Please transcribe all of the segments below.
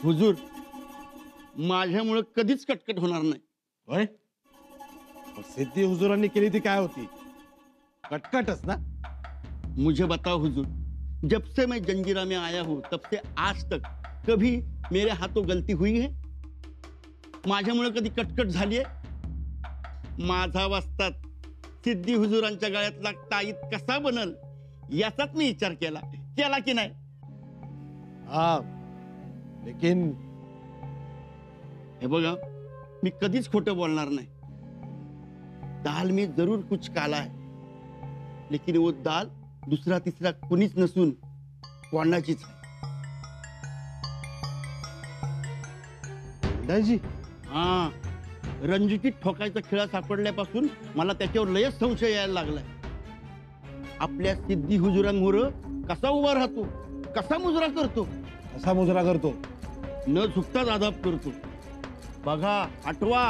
हुजूर, माझ्यामुळे कधीच कटकट होणार नाही. होय? सिद्धी हुजुरांनी केली ती काय होती? कटकटच ना? मुझे बताओ हुजूर, जब से मैं जंजीरा में आया हूं तब से आज तक कभी मेरे हाथों गलती हुई है? माझ्यामुळे कधी कटकट झाली आहे? माझा वस्ताद सिद्धी हुजुरांच्या गळ्यातला ताईत कसा बनल याचाच मी विचार केला की नाही? हाँ, लेकिन हे बघा, मी कधीच खोटं बोलणार नाही. दाल में जरूर कुछ काला है, लेकिन वो दाल दूसरा तीसरा कुणीच नसून कोंडाचीच आहे. दाजी, हा, रणजितीत ठोकायचा खेळा सापडल्यापासून मला त्याच्यावर लयच संशय यायला लागलाय. आपल्या सिद्धी हुजुरांमुळे कसा उभा राहतो, कसा मुजरा करतो, कसा मुजरा करतो? न झुकताच आदाब करतो. बघा, आठवा.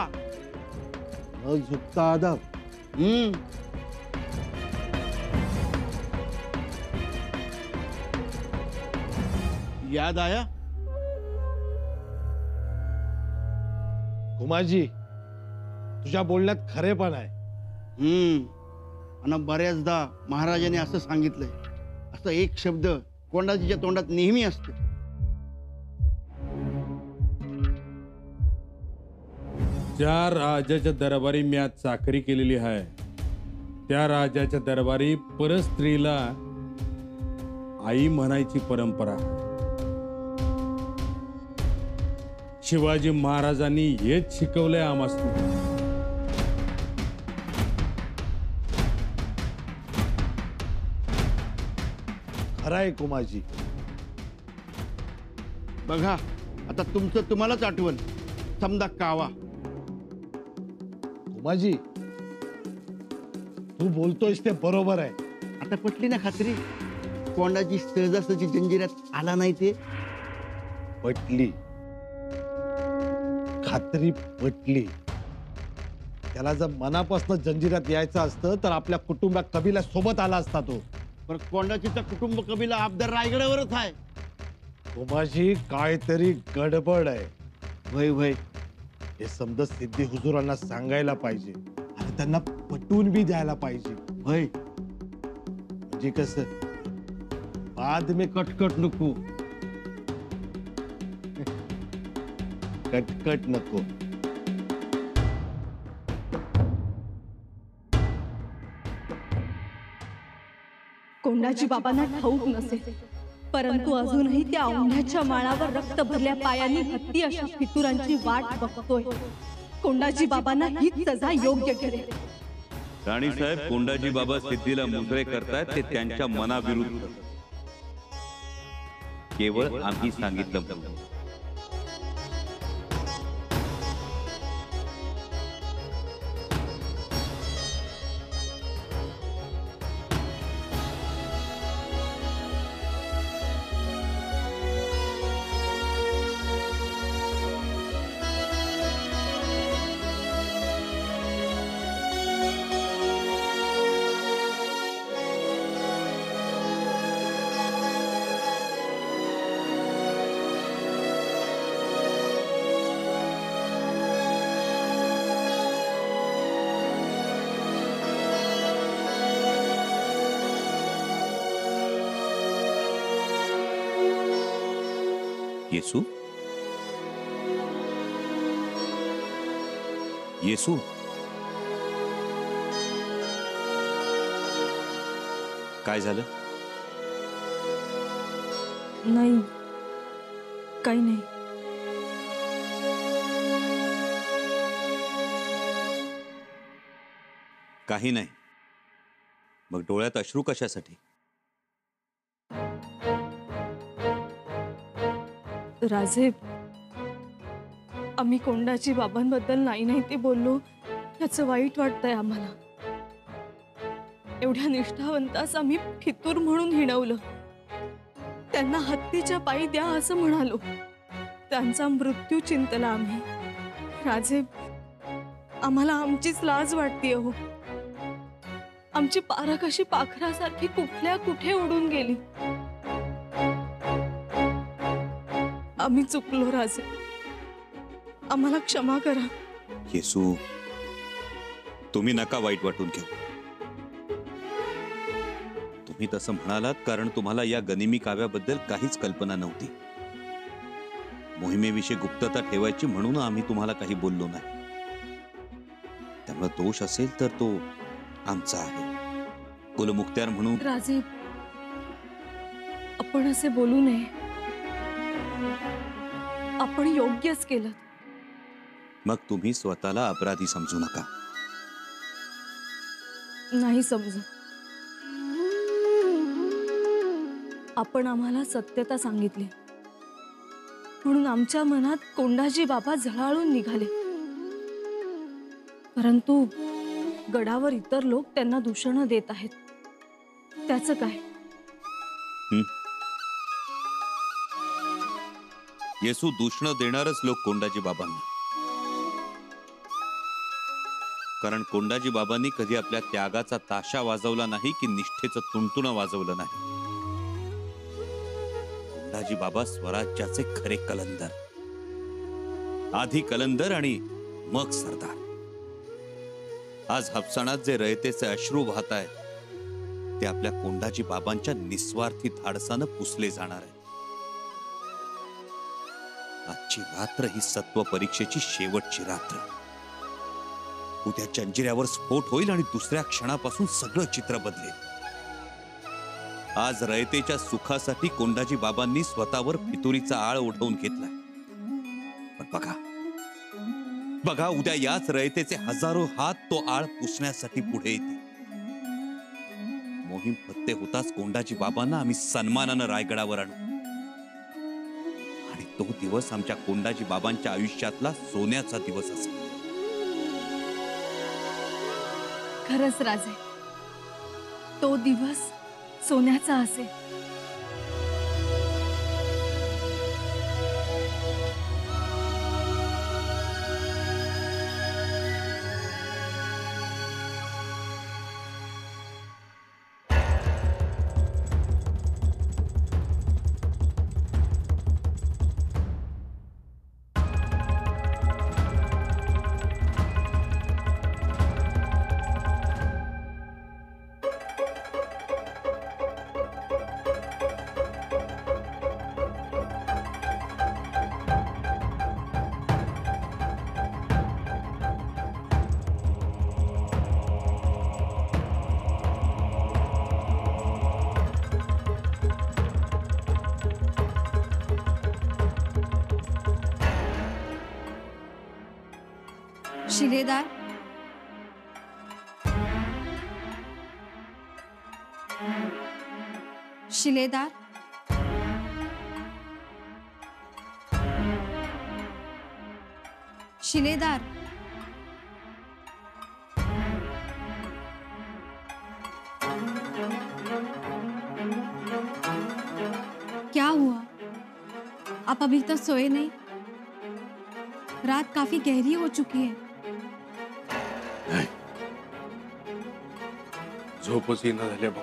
न झुकता अदब. याद आया? कुमारजी, तुझ्या बोलण्यात खरेपण आहे. आणि बऱ्याचदा महाराजांनी असं सांगितलंय, असं एक शब्द कोंडाजीच्या तोंडात नेहमी असतो. ज्या राजाच्या दरबारी मी आज चाकरी केलेली आहे, त्या राजाच्या दरबारी परस्त्रीला आई म्हणायची परंपरा. शिवाजी महाराजांनी हेच शिकवलंय आम्हाला. खरंय कुमारजी. बघा, आता तुमचं तुम्हालाच आठवण. समजा कावा. कुमारजी, तू बोलतोयस ते बरोबर आहे. आता पटली ना खात्री? कोंडाजी सहजासहजी जंजिऱ्यात आला नाही ते. पटली, खात्री पटली. त्याला जर मनापासून जंजिऱ्यात यायचं असतं तर आपल्या कुटुंबात कबिला सोबत आला असता तो. पण कोंडाजीचा कुटुंब कबिला अबदर रायगडावरच आहे. कुमारजी, काहीतरी गडबड आहे. वय वय, हे समजा सिद्धी हुजुरांना सांगायला पाहिजे आणि त्यांना पटवून बी द्यायला पाहिजे. वय, म्हणजे कसं, बाद में कटकट नको. कटकट नको. कोंडाजी बाबांना ठाऊक नसेल, परंतु अजूनही त्या औंढ्याच्या माळावर रक्त भरल्या पायांनी हत्ती अशा फितुरांची वाट बघतोय. कोंडाजी बाबांना हीच सजा योग्य ठरेल. राणी साहेब, कोंडाजी बाबा सिद्धीला मुजरे करतायत ते त्यांच्या मनाविरुद्ध. केवळ आम्ही सांगितलं म्हणून. येसू, येसू, काय झालं? नाही, काही नाही. काही नाही. मग डोळ्यात अश्रू कशासाठी? राजे, आम्ही कोंडाजी बाबांबद्दल नाही ते बोललो, याचं वाईट वाटतंय आम्हाला. एवढ्या निष्ठावंतास आम्ही फितूर म्हणून हिणवलं. त्यांना हत्तीच्या पायी द्या असं म्हणालो. त्यांचा मृत्यू चिंतला आम्ही. राजे, आम्हाला आमचीच लाज वाटते हो. आमची पारख अशी पाखरासारखी कुठल्या कुठे उडून गेली. आम्ही चुकलो राजे, आम्हाला क्षमा करा. येसू, तुम्ही नका वाईट वाटून घेऊ. तुम्ही तसं म्हणालात कारण तुम्हाला या गनिमी काव्याबद्दल काहीच कल्पना नव्हती. मोहिमेविषयी गुप्तता ठेवायची म्हणून आम्ही तुम्हाला काही बोललो नाही. त्यामुळे दोष असेल तर तो आमचा आहे. कुलमुक्त्यार म्हणून राजे, आपण असे बोलू नये. आपण योग्यच केलं. मग तुम्ही स्वतःला अपराधी समजू नका. नाही समजत. आपण आम्हाला सत्यता सांगितली म्हणून आमच्या मनात कोंडाजी बाबा झळाळून निघाले. परंतु गडावर इतर लोक त्यांना दूषण देत आहेत. त्याचं काय? येसू, दूषण देणारच लोक कोंडाजी बाबांना. कारण कोंडाजी बाबांनी कधी आपल्या त्यागाचा ताशा वाजवला नाही की निष्ठेचं तुणतुणं वाजवलं नाही. कोंडाजी बाबा स्वराज्याचे खरे कलंदर. आधी कलंदर आणि मग सरदार. आज हापसाणात जे रयतेचे अश्रू वाहत आहेत ते आपल्या कोंडाजी बाबांच्या निस्वार्थी धाडसानं पुसले जाणार आहे. आजची रात्र ही सत्व परीक्षेची शेवटची रात्र. उद्या जंजिऱ्यावर स्फोट होईल आणि दुसऱ्या क्षणापासून सगळं चित्र बदलेल. आज रयतेच्या सुखासाठी कोंडाजी बाबांनी स्वतःवर फितुरीचा आळ ओढवून घेतलाय. पण बघा बघा, उद्या याच रयतेचे हजारो हात तो आळ पुसण्यासाठी पुढे येतील. मोहीम फत्ते होताच कोंडाजी बाबांना आम्ही सन्मानानं रायगडावर आणू. आणि तो दिवस आमच्या कोंडाजी बाबांच्या आयुष्यातला सोन्याचा दिवस असेल. खरंच राजे, तो दिवस सोन्याचा असेल. शिलेदार, शिलेदार, शिलेदार, क्या हुआ? आप अभी तक सोए नहीं? रात काफी गहरी हो चुकी है. झोपच येईना झाल्या बघ.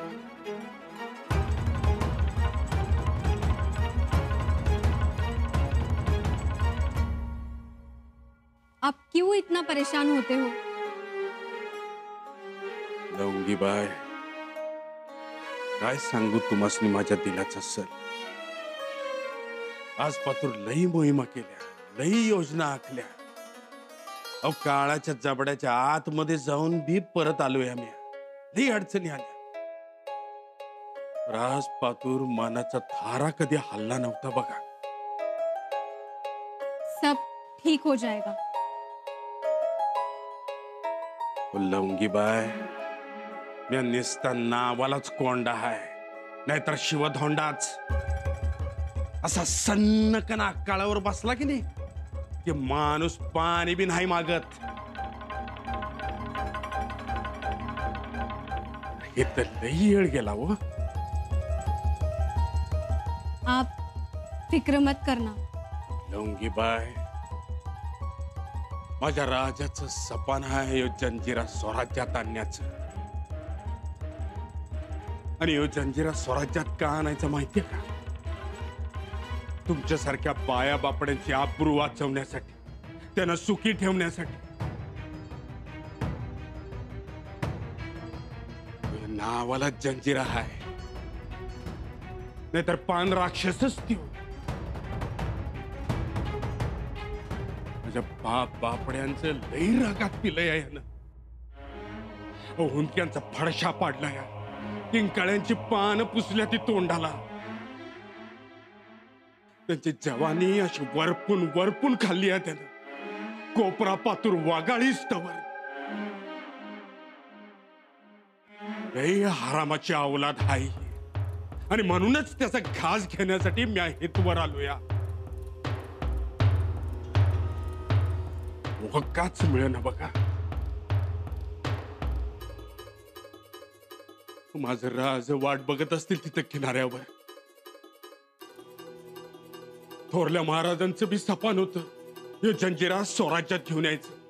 आप क्यों इतना परेशान होते हो? लवंगीबाई, काय सांगू तुम्हासनी माझ्या दिलाचा सर. आज पातूर लई मोहिमा केल्या, लई योजना आखल्या. अहो, काळाच्या जबड्याच्या आतमध्ये जाऊन बी परत आलोय आम्ही. लई अडचणी आल्या. राज पातूर मानाचा थारा कधी हल्ला नव्हता बघा. सब ठीक हो जाएगा. लवंगीबाई, मी निस्ता नावालाच कोंडा आहे, नाहीतर शिवधोंडाच. असा सन्नकना काळावर बसला की नाही की माणूस पाणी बी नाही मागत. हे तर लई येळ गेला हो. आप फिक्र मत करना. लवंगीबाई, माझ्या राजाचं सपन आहे यो जंजिरा स्वराज्यात आणण्याचं. आणि यो जंजिरा स्वराज्यात का आणायचं माहितीये का? तुमच्यासारख्या बाया बापड्यांची आबरू वाचवण्यासाठी, त्यांना सुखी ठेवण्यासाठी. नावाला जंजिरा आहे, नाहीतर पान राक्षसच ती. माझ्या बाप बापड्यांचं लई रागात पिलंय यानं. हुंदक्यांचा फडशा पाडला या, किंकाळ्यांची पान पुसल्या ती तोंडाला. त्यांची जवानी अशी वरपून वरपून खाल्ली आहे त्यानं. कोपरा पातूर वागाळीच तवर. लई हरामाची अवलाद हाय आणि म्हणूनच त्याचा घास घेण्यासाठी मी हेतूवर आलो या. मोहकाच मिळेना बघा. माझं राज वाट बघत असतील तिथं किनाऱ्यावर. थोरल्या महाराजांचं बी सपान होतं, हे जंजिरा स्वराज्यात घेऊन यायचं.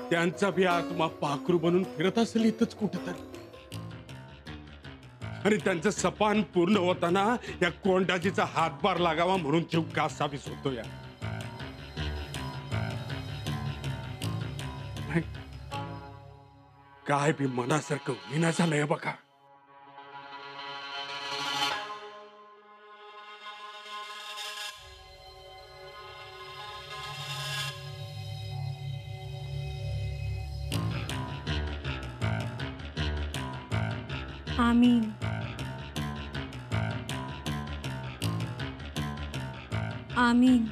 त्यांचा बी आत्मा पाखरू बनून फिरत असेल इथंच कुठेतरी. आणि त्यांचं सपान पूर्ण होताना या कोंडाजीचा हातभार लागावा म्हणून जीव कासावीस होतो या. काय बी मनासारखं विना झालंय बघा. आमीन. आमीन.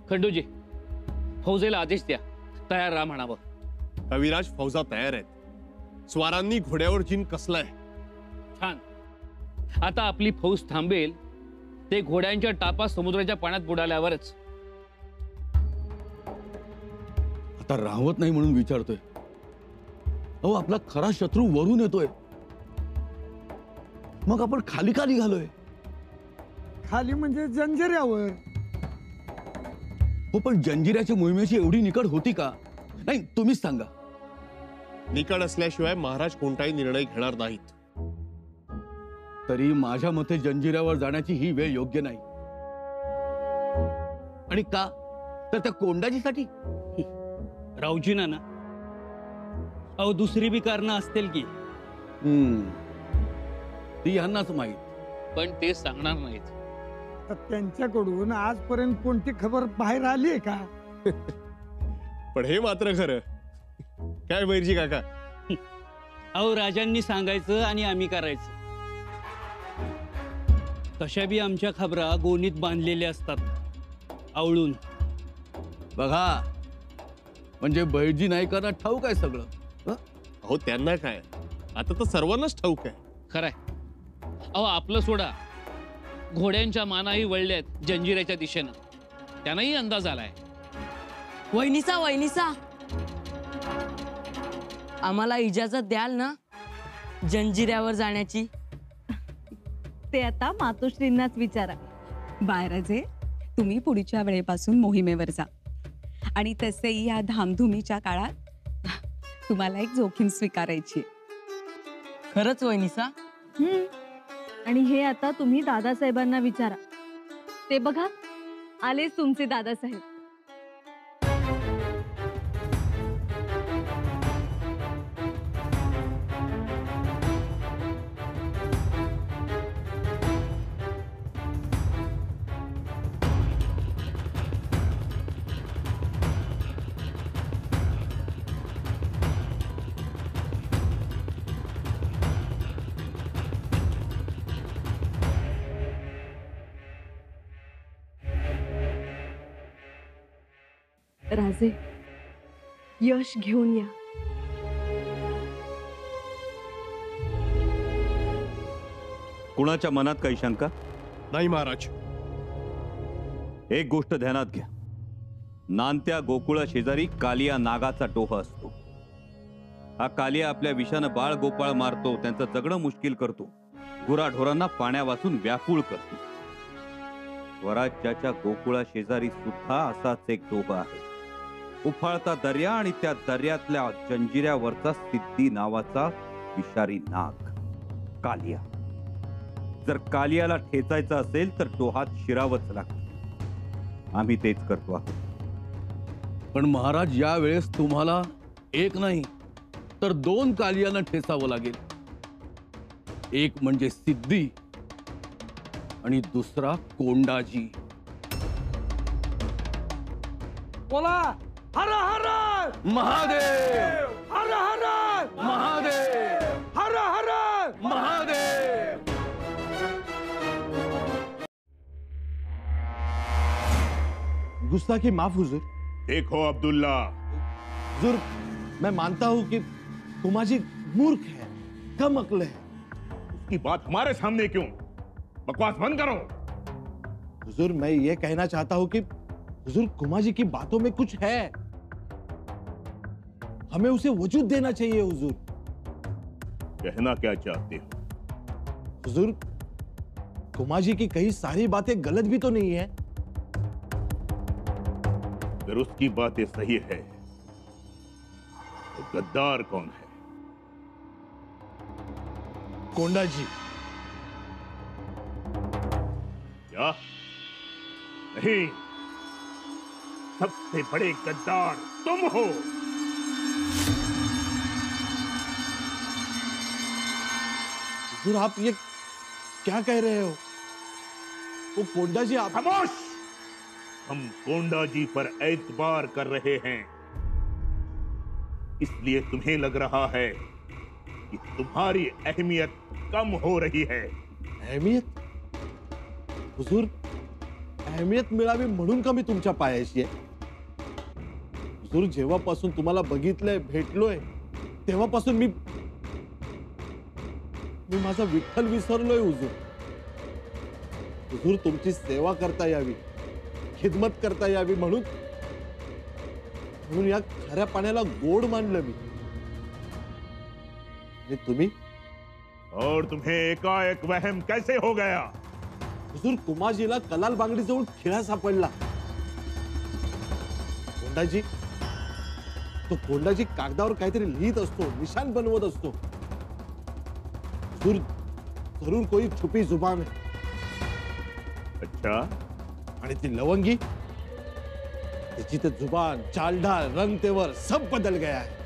खंडूजी, फौजेला आदेश द्या, तयार राहा म्हणावं. कविराज, फौजा तयार आहेत. स्वारांनी घोड्यावर जिन कसलाय. छान. आता आपली फौज थांबेल ते घोड्यांच्या टापा समुद्राच्या पाण्यात बुडाल्यावरच. आता राहत नाही म्हणून विचारतोय. अहो, आपला खरा शत्रू वरून येतोय, मग आपण खाली का निघालोय? खाली म्हणजे जंजिऱ्यावर. हो, पण जंजिऱ्याच्या मोहिमेची एवढी निकड होती का? नाही, तुम्हीच सांगा. निकड असल्याशिवाय महाराज कोणताही निर्णय घेणार नाहीत. तरी माझ्या मते जंजिऱ्यावर जाण्याची ही वेळ योग्य नाही. आणि का? तर त्या कोंडाजीसाठी. रावजीना ना, अहो दुसरी बी कारणं असतील की. ती यांनाच माहित, पण ते सांगणार नाहीत. तर त्यांच्याकडून आजपर्यंत कोणती खबर बाहेर आली आहे का? पण हे मात्र खरं. काय बैरजी काका? अहो राजांनी सांगायचं आणि आम्ही करायचं. तशा बी आमच्या खबरा गोणीत बांधलेल्या असतात, आवळून. बघा, म्हणजे बैरजी नाईकांना ठाऊक आहे सगळं. अहो त्यांना काय, आता तर सर्वांनाच ठाऊक आहे. खरंय. अहो आपलं सोडा, घोड्यांच्या मानाही वळल्यात जंजिऱ्याच्या दिशेनं. त्यांनाही अंदाज आलाय. वहिनीसा आम्हाला इजाजत द्याल ना जंजिऱ्यावर जाण्याची? ते आता मातोश्रींनाच विचारा. बाळराजे, तुम्ही पुढच्या वेळेपासून मोहिमेवर जा. आणि तसेही या धामधुमीच्या काळात तुम्हाला एक जोखीम स्वीकारायची. खरंच वहिनीसा? आणि हे आता तुम्ही दादासाहेबांना विचारा. ते बघा, आलेच तुमचे दादासाहेब. राजे, यश घेऊन या. कुणाच्या मनात काही शंका नाही महाराज. एक गोष्ट ध्यानात घ्या. नानत्या गोकुळा शेजारी कालिया नागाचा डोह असतो. हा कालिया आपल्या विषानं बाळ गोपाळ मारतो, त्यांचं जगणं मुश्किल करतो. गुराढोरांना पाण्या वाचून व्याकुळ करते. स्वराज्याच्या गोकुळा शेजारी सुद्धा असाच एक डोह आहे. उफाळता दर्या आणि त्या दर्यातल्या जंजिऱ्यावरचा सिद्धी नावाचा विषारी नाग कालिया. जर कालियाला ठेचायचं असेल तर डोहात शिरावंच लागतं. आम्ही तेच करतो आहोत. पण महाराज, या वेळेस तुम्हाला एक नाही तर 2 कालियांना ठेचावं लागेल. एक म्हणजे सिद्धी आणि दुसरा कोंडाजी. बोला हर हर महादेव, हर हर महादेव, हर हर महादेव. गुस्ताखी माफ हुजूर. देखो अब्दुल्ला, हुजूर, मैं मानता हूं कि कुमाजी मूर्ख है, कम अक्ल है. उसकी बात हमारे सामने क्यों? बकवास बंद करो. हुजूर, मैं ये कहना चाहता हूं कि हुजूर, कुमाजी की बातों में कुछ है. हमें उसे वजूद देना चाहिए हुजूर. कहना क्या चाहते हो? हुजूर, कुमाजी की कई सारी बातें गलत भी तो नहीं है. अगर उसकी बातें सही है तो गद्दार कौन है? कोंडाजी. क्या? नहीं, सबसे बड़े गद्दार तुम हो. हुजूर, आप ये क्या कह रहे हो? वो कोंडाजी आप... खामोश! हम कोंडाजी पर एतबार कर रहे हैं, इसलिए तुम्हें लग रहा है कि तुम्हारी अहमियत कम हो रही है. अहमियत? हुजूर, अहमियत मिळावी म्हणून का मी तुमच्या पायाशी आहे? हुजूर, जेव्हापासून तुम्हाला बघितलंय, भेटलोय, तेव्हापासून मी माझा विठ्ठल विसरलोय हुजूर. हुजूर, तुमची सेवा करता यावी, खिदमत करता यावी म्हणून या खऱ्या पाण्याला गोड मानलं मी. आणि तुम्ही? और तुम्हें एकाएक वहम कैसे हो गया? हुजूर, कुमाजीला कलाल बांगडी जवळ खिळा सापडला. कोंडाजी, तो कोंडाजी कागदावर काहीतरी लिहित असतो, निशान बनवत असतो. हुजूर, जरूर कोई छुपी जुबान है. अच्छा? आणि ती लवंगी, त्याची ते जुबान, चालढाल, रंग तेवर सब बदल गया है.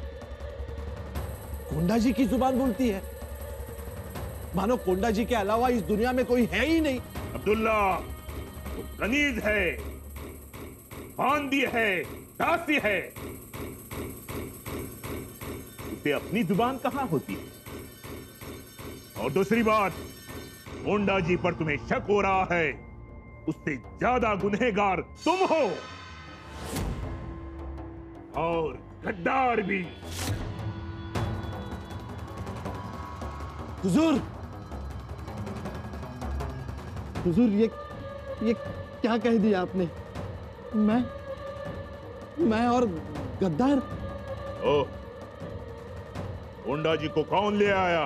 कोंडाजी की जुबान बोलती है, मानो कोंडाजी के अलावा इस दुनिया में कोई है ही नहीं. अब्दुल्ला, वो कनीज है, बांदी है, दासी है. उसे अपनी जुबान कहां होती है? और दूसरी बात, कोंडाजी पर तुम्हें शक हो रहा है, उससे ज्यादा गुनहगार तुम हो और गद्दार भी. हुजूर, हुजूर, ये क्या कह दिया आपने? मैं और गद्दार? ओ, कोंडाजी को कौन ले आया?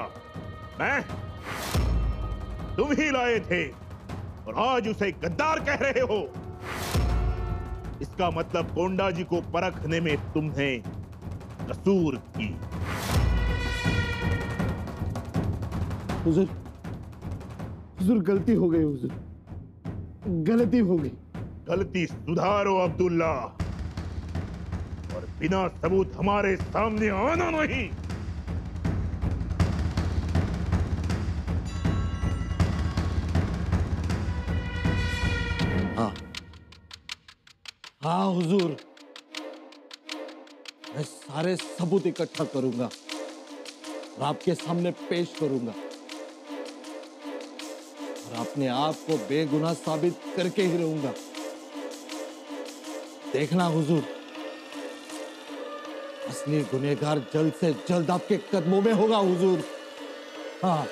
मैं? तुम ही लाए थे और आज उसे गद्दार कह रहे हो. इसका मतलब कोंडाजी को परखने में तुमने कसूर की. हुजूर, हुजूर, गलती हो गई हुजूर, गलती हो गई. गलती सुधारो अब्दुल्ला, और बिना सबूत हमारे सामने आना नहीं. हाँ हुजूर, मैं सारे सबूत इकट्ठा करूंगा और आपके सामने पेश करूंगा और अपने आप को बेगुनाह साबित करके ही रहूंगा. देखना हुजूर, असली गुनहगार जल्द से जल्द आपके कदमों में होगा हुजूर. हाँ.